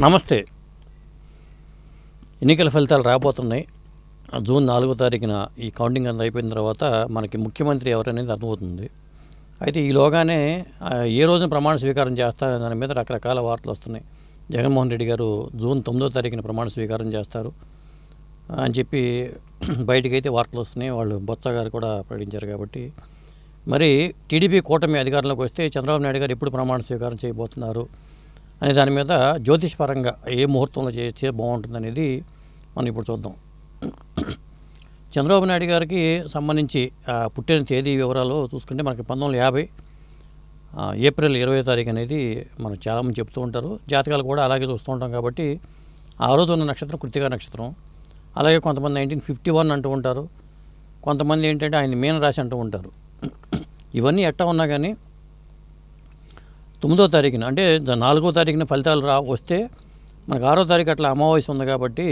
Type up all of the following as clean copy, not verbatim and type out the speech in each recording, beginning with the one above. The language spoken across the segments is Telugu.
నమస్తే. ఎన్నికల ఫలితాలు రాబోతున్నాయి. జూన్ 4వ తారీఖున ఈ కౌంటింగ్ అంతా అయిపోయిన తర్వాత మనకి ముఖ్యమంత్రి ఎవరనేది అర్థమవుతుంది. అయితే ఈలోగానే ఏ రోజున ప్రమాణ స్వీకారం చేస్తారనే దాని మీద రకరకాల వార్తలు వస్తున్నాయి. జగన్మోహన్ రెడ్డి గారు జూన్ 9వ తారీఖున ప్రమాణ స్వీకారం చేస్తారు అని చెప్పి బయటకైతే వార్తలు వస్తున్నాయి. వాళ్ళు బొత్స గారు కూడా ప్రకటించారు. కాబట్టి మరి టీడీపీ కూటమి అధికారంలోకి వస్తే చంద్రబాబు నాయుడు గారు ఎప్పుడు ప్రమాణ స్వీకారం చేయబోతున్నారు అనే దాని మీద జ్యోతిష్పరంగా ఏ ముహూర్తంలో చేస్తే బాగుంటుంది అనేది మనం ఇప్పుడు చూద్దాం. చంద్రబాబు నాయుడు గారికి సంబంధించి పుట్టిన తేదీ వివరాలు చూసుకుంటే మనకి 1950 ఏప్రిల్ 20వ తారీఖు అనేది మనం చాలామంది చెప్తూ ఉంటారు. జాతకాలు కూడా అలాగే చూస్తూ ఉంటాం. కాబట్టి ఆ రోజు ఉన్న నక్షత్రం కృత్తికా నక్షత్రం. అలాగే కొంతమంది 1951 అంటూ ఉంటారు. కొంతమంది ఏంటంటే ఆయన మీనరాశి అంటూ ఉంటారు. ఇవన్నీ ఎట్టా ఉన్నా కానీ 9వ తారీఖున అంటే 4వ తారీఖున ఫలితాలు వస్తే మనకు 6వ తారీఖు అట్లా అమావాస్య ఉంది. కాబట్టి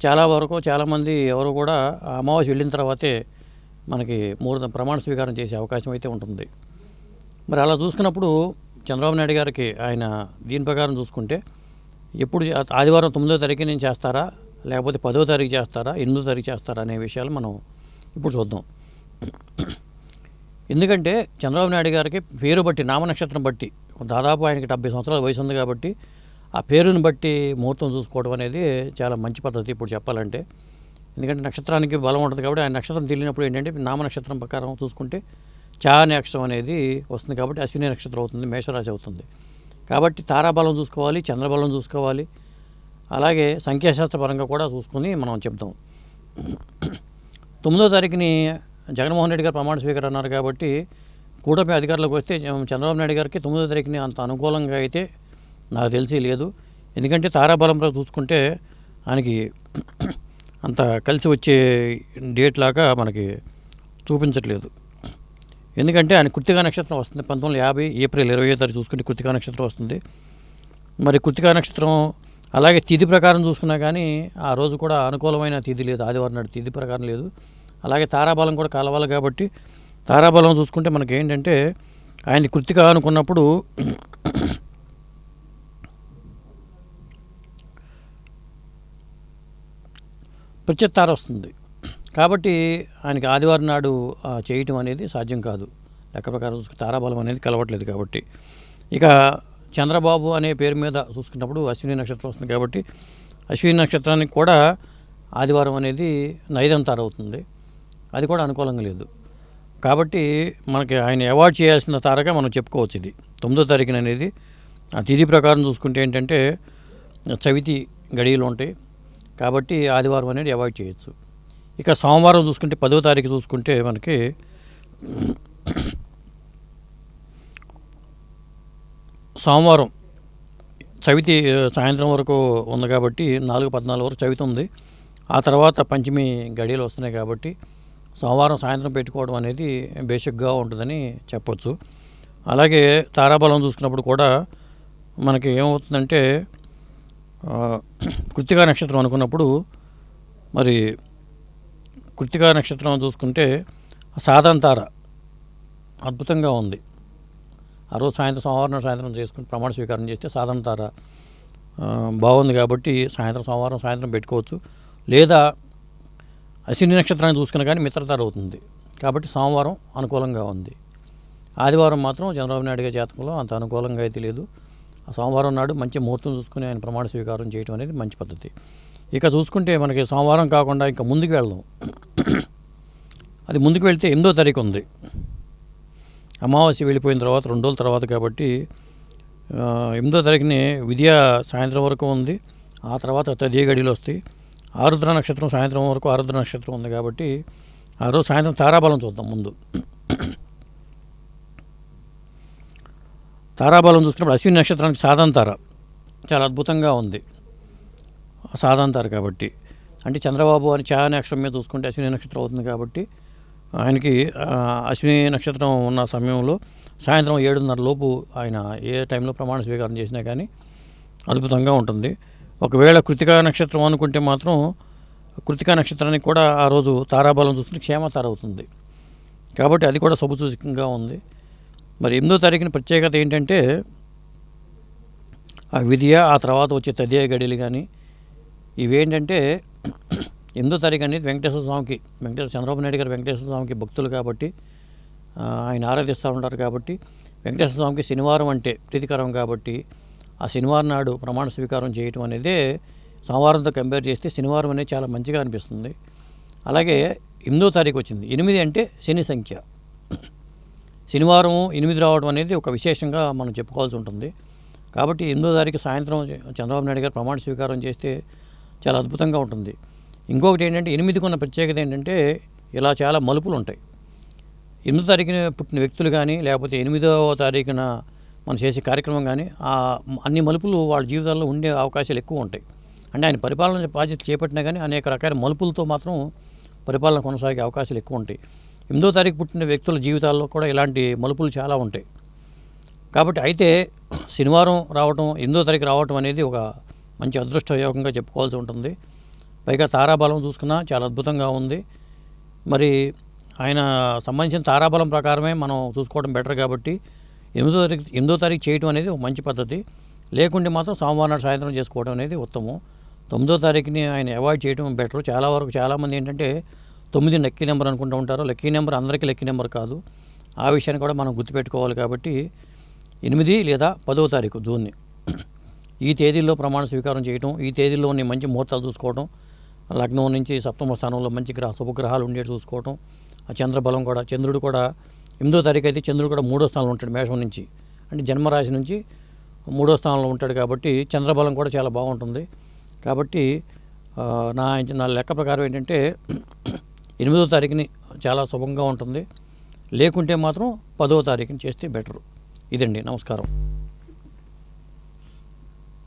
చాలామంది ఎవరు కూడా అమావాస్య వెళ్ళిన తర్వాతే మనకి ప్రమాణ స్వీకారం చేసే అవకాశం అయితే ఉంటుంది. మరి అలా చూసుకున్నప్పుడు చంద్రబాబు నాయుడు గారికి ఆయన దీని ప్రకారం చూసుకుంటే ఎప్పుడు ఆదివారం 9వ తారీఖు నుంచి చేస్తారా, లేకపోతే 10వ తారీఖు చేస్తారా, 8వ తారీఖు చేస్తారా అనే విషయాలు మనం ఇప్పుడు చూద్దాం. ఎందుకంటే చంద్రబాబు నాయుడు గారికి పేరు బట్టి, నామనక్షత్రం బట్టి, దాదాపు ఆయనకి 70 సంవత్సరాల వయసు ఉంది. కాబట్టి ఆ పేరుని బట్టి ముహూర్తం చూసుకోవడం అనేది చాలా మంచి పద్ధతి ఇప్పుడు చెప్పాలంటే. ఎందుకంటే నక్షత్రానికి బలం ఉంటుంది. కాబట్టి ఆయన నక్షత్రం తెలియనప్పుడు ఏంటంటే నామనక్షత్రం ప్రకారం చూసుకుంటే చా అనే అక్షరం అనేది వస్తుంది. కాబట్టి అశ్విని నక్షత్రం అవుతుంది, మేషరాశి అవుతుంది. కాబట్టి తారాబలం చూసుకోవాలి, చంద్రబలం చూసుకోవాలి, అలాగే సంఖ్యాశాస్త్రపరంగా కూడా చూసుకొని మనం చెప్దాం. 9వ తారీఖుని జగన్మోహన్ రెడ్డి గారు ప్రమాణ స్వీకారం అన్నారు. కాబట్టి కూటమి అధికారులకు వస్తే చంద్రబాబు నాయుడు గారికి 9వ తారీఖుని అంత అనుకూలంగా అయితే నాకు తెలిసి లేదు. ఎందుకంటే తారాబలంలో చూసుకుంటే ఆయనకి అంత కలిసి వచ్చే డేట్ లాగా మనకి చూపించట్లేదు. ఎందుకంటే ఆయన కృత్తికా నక్షత్రం వస్తుంది. 1950 ఏప్రిల్ 20వ తారీఖు చూసుకుంటే కృత్తికా నక్షత్రం వస్తుంది. మరి కృత్తికా నక్షత్రం అలాగే తిథి ప్రకారం చూసుకున్నా కానీ ఆ రోజు కూడా అనుకూలమైన తిథి లేదు, ఆదివారం నాడు తిథి ప్రకారం లేదు. అలాగే తారాబలం కూడా కలవాలి. కాబట్టి తారాబలం చూసుకుంటే మనకి ఏంటంటే ఆయన కృత్తిక అనుకున్నప్పుడు ప్రత్యతార వస్తుంది. కాబట్టి ఆయనకి ఆదివారం నాడు చేయటం అనేది సాధ్యం కాదు. లెక్క ప్రకారం చూసుకుంటే తారాబలం అనేది కలవట్లేదు. కాబట్టి ఇక చంద్రబాబు అనే పేరు మీద చూసుకున్నప్పుడు అశ్విని నక్షత్రం వస్తుంది. కాబట్టి అశ్విని నక్షత్రానికి కూడా ఆదివారం అనేది నైదంతార అవుతుంది. అది కూడా అనుకూలంగా లేదు. కాబట్టి మనకి ఆయన అవాయిడ్ చేయాల్సిన తారగా మనం చెప్పుకోవచ్చు. ఇది 9వ తారీఖున అనేది ఆ తిథి ప్రకారం చూసుకుంటే ఏంటంటే చవితి గడియలు ఉంటాయి. కాబట్టి ఆదివారం అనేది అవాయిడ్ చేయొచ్చు. ఇక సోమవారం చూసుకుంటే 10వ తారీఖు చూసుకుంటే మనకి సోమవారం చవితి సాయంత్రం వరకు ఉంది. కాబట్టి 4-14 వరకు చవితి ఉంది. ఆ తర్వాత పంచమి గడియలు వస్తున్నాయి. కాబట్టి సోమవారం సాయంత్రం పెట్టుకోవడం అనేది బేసిక్గా ఉంటుందని చెప్పొచ్చు. అలాగే తారాబలం చూసుకున్నప్పుడు కూడా మనకి ఏమవుతుందంటే కృత్తికా నక్షత్రం అనుకున్నప్పుడు మరి కృత్తికా నక్షత్రం చూసుకుంటే సాధన తార అద్భుతంగా ఉంది. ఆ రోజు సోమవారం సాయంత్రం చేసుకుని ప్రమాణ స్వీకారం చేస్తే సాధన తార బాగుంది. కాబట్టి సోమవారం సాయంత్రం పెట్టుకోవచ్చు. లేదా అశ్విని నక్షత్రాన్ని చూసుకున్నా కానీ మిత్రతార అవుతుంది. కాబట్టి సోమవారం అనుకూలంగా ఉంది. ఆదివారం మాత్రం చంద్రబాబు నాయుడు గారి జాతకంలో అంత అనుకూలంగా అయితే లేదు. ఆ సోమవారం నాడు మంచి ముహూర్తం చూసుకుని ఆయన ప్రమాణ స్వీకారం చేయడం అనేది మంచి పద్ధతి. ఇక చూసుకుంటే మనకి సోమవారం కాకుండా ఇంకా ముందుకు వెళ్దాం. అది ముందుకు వెళ్తే 8వ తారీఖు ఉంది. అమావాస్య వెళ్ళిపోయిన తర్వాత 2 రోజుల తర్వాత. కాబట్టి 8వ తారీఖుని విద్య సాయంత్రం వరకు ఉంది. ఆ తర్వాత తదియ గడియలు వస్తాయి. ఆరుద్ర నక్షత్రం సాయంత్రం వరకు ఆరుద్ర నక్షత్రం ఉంది. కాబట్టి ఆ రోజు సాయంత్రం తారాబలం చూద్దాం. ముందు తారాబలం చూసుకున్నప్పుడు అశ్విని నక్షత్రానికి సాధన తార చాలా అద్భుతంగా ఉంది. సాధన తార కాబట్టి అంటే చంద్రబాబు అని చా అనే అక్షరం మీద చూసుకుంటే అశ్విని నక్షత్రం అవుతుంది. కాబట్టి ఆయనకి అశ్విని నక్షత్రం ఉన్న సమయంలో సాయంత్రం 7:30 లోపు ఆయన ఏ టైంలో ప్రమాణ స్వీకారం చేసినా కానీ అద్భుతంగా ఉంటుంది. ఒకవేళ కృత్తికా నక్షత్రం అనుకుంటే మాత్రం కృత్తికా నక్షత్రానికి కూడా ఆ రోజు తారాబలం చూస్తుంటే క్షేమతార అవుతుంది. కాబట్టి అది కూడా శుభసూచకంగా ఉంది. మరి 8వ తారీఖున ప్రత్యేకత ఏంటంటే ఆ విధియ ఆ తర్వాత వచ్చే తదియ గడియలు కానీ ఇవేంటంటే 8వ తారీఖు అనేది వెంకటేశ్వర స్వామికి చంద్రబాబు నాయుడు గారు వెంకటేశ్వర స్వామికి భక్తులు కాబట్టి ఆయన ఆరాధిస్తూ ఉంటారు కాబట్టి వెంకటేశ్వర స్వామికి శనివారం అంటే ప్రీతికరం కాబట్టి ఆ శనివారం నాడు ప్రమాణ స్వీకారం చేయటం అనేది సోమవారంతో కంపేర్ చేస్తే శనివారం అనేది చాలా మంచిగా అనిపిస్తుంది. అలాగే 8వ తారీఖు వచ్చింది. 8 అంటే శని సంఖ్య. శనివారం 8 రావడం అనేది ఒక విశేషంగా మనం చెప్పుకోవాల్సి ఉంటుంది. కాబట్టి 8వ తారీఖు సాయంత్రం చంద్రబాబు నాయుడు గారు ప్రమాణ స్వీకారం చేస్తే చాలా అద్భుతంగా ఉంటుంది. ఇంకొకటి ఏంటంటే 8కి ఉన్న ప్రత్యేకత ఏంటంటే ఇలా చాలా మలుపులు ఉంటాయి. 8వ తారీఖున పుట్టిన వ్యక్తులు కానీ లేకపోతే 8వ తారీఖున మనం చేసే కార్యక్రమం కానీ అన్ని మలుపులు వాళ్ళ జీవితాల్లో ఉండే అవకాశాలు ఎక్కువ ఉంటాయి. అంటే ఆయన పరిపాలన బాధ్యత చేపట్టినా కానీ అనేక రకాల మలుపులతో మాత్రం పరిపాలన కొనసాగే అవకాశాలు ఎక్కువ ఉంటాయి. 8వ తారీఖు పుట్టిన వ్యక్తుల జీవితాల్లో కూడా ఇలాంటి మలుపులు చాలా ఉంటాయి. కాబట్టి అయితే శనివారం రావటం 8వ తారీఖు రావటం అనేది ఒక మంచి అదృష్ట యోగంగా చెప్పుకోవాల్సి ఉంటుంది. పైగా తారాబలం చూసుకున్నా చాలా అద్భుతంగా ఉంది. మరి ఆయన సంబంధించిన తారాబలం ప్రకారమే మనం చూసుకోవడం బెటర్ కాబట్టి 8వ తారీఖు చేయటం అనేది ఒక మంచి పద్ధతి. లేకుంటే మాత్రం సోమవారం నాడు సాయంత్రం చేసుకోవడం అనేది ఉత్తమం. 9వ తారీఖుని ఆయన అవాయిడ్ చేయడం బెటర్. చాలామంది ఏంటంటే 9 లక్కీ నెంబర్ అనుకుంటూ ఉంటారు. లక్కీ నెంబర్ అందరికీ లక్కీ నెంబర్ కాదు. ఆ విషయాన్ని కూడా మనం గుర్తుపెట్టుకోవాలి. కాబట్టి 8 లేదా 10వ తారీఖు జూన్ని ఈ తేదీల్లో ప్రమాణ స్వీకారం చేయటం, ఈ తేదీల్లోని మంచి ముహూర్తాలు చూసుకోవడం, లగ్నం నుంచి సప్తమ స్థానంలో మంచి శుభగ్రహాలు ఉండేవి చూసుకోవటం, ఆ చంద్రబలం కూడా చంద్రుడు కూడా 8వ తారీఖు అయితే చంద్రుడు కూడా 3వ స్థానంలో ఉంటాడు మేషం నుంచి, అంటే జన్మరాశి నుంచి 3వ స్థానంలో ఉంటాడు కాబట్టి చంద్రబలం కూడా చాలా బాగుంటుంది. కాబట్టి నా లెక్క ప్రకారం ఏంటంటే 8వ తారీఖుని చాలా శుభంగా ఉంటుంది. లేకుంటే మాత్రం 10వ తారీఖుని చేస్తే బెటరు. ఇదండి. నమస్కారం.